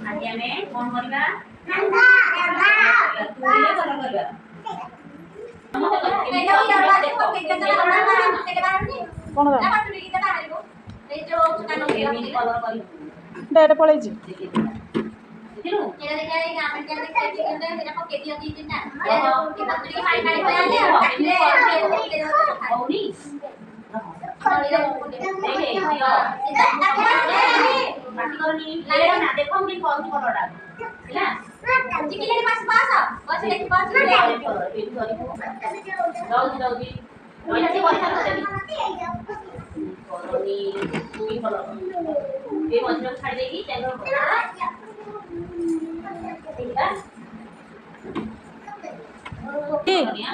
आज आमे कोन करबा नंगा तू ले कलर करबा कौन डेट पड़े जी देखो हम कौन कलर है चिकले के पास बस लेके पास जल्दी नोया से बस कोनी की कलर ये मजबूत छाड़ देगी चलो ठीक है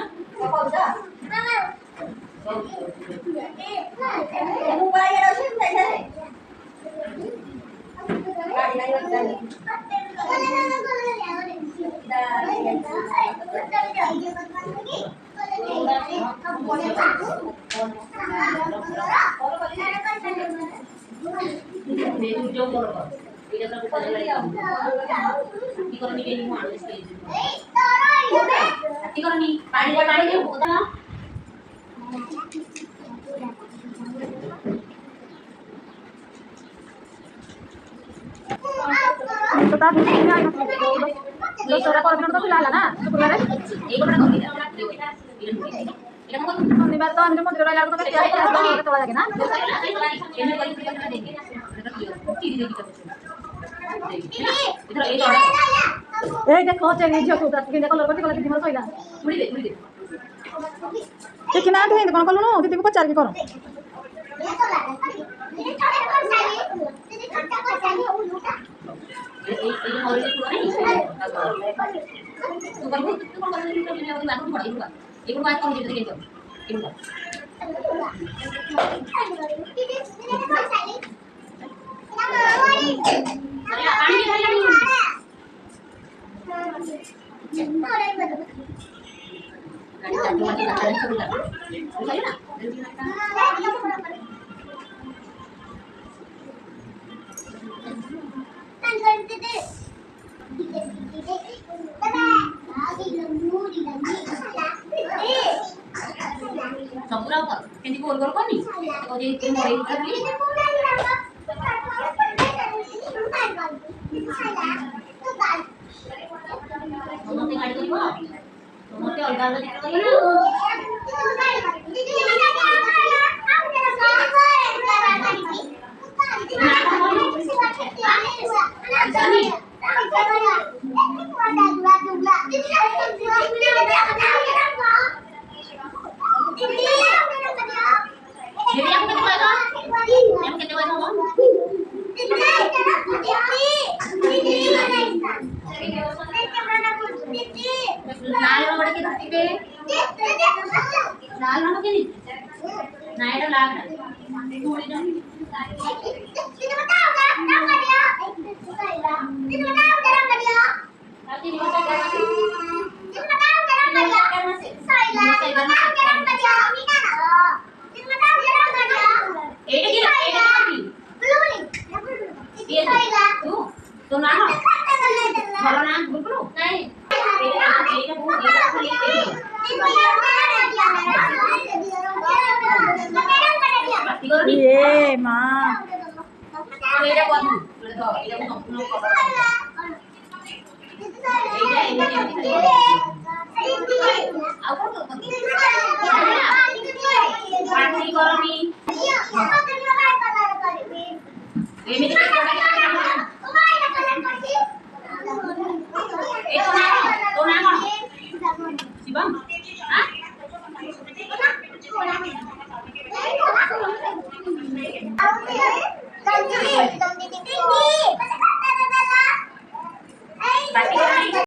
शनिवार तो हमने मंदिर वाला तो चला जाके ना ए देखो चेंज जो को तक के कलर करते कलर के दिमर सइला मुड़ी दे ठीक ना थे कोन कलनो दीदी को पचार के करो सबुरा कर केंदी गोल गोल करनी तो जे इतने मोरे करनी नमस्ते गाड़ी करिवो नमस्ते अलगा अलगा देखो लाल रंग के धरती पे लाल रंग के नहीं नायरा लाल थोड़ी ना ये बताओ नाम कर दिया ये बताओ जरा कर दिया ताकि ये बताओ जरा कर दिया साइला जरा कर दिया मीना ये बताओ जरा कर दिया एट की ब्लू ये साइला तो नाम बोलो नाम ब्लू नहीं ये मां मेरे को तो ये संपूर्ण कवर एटा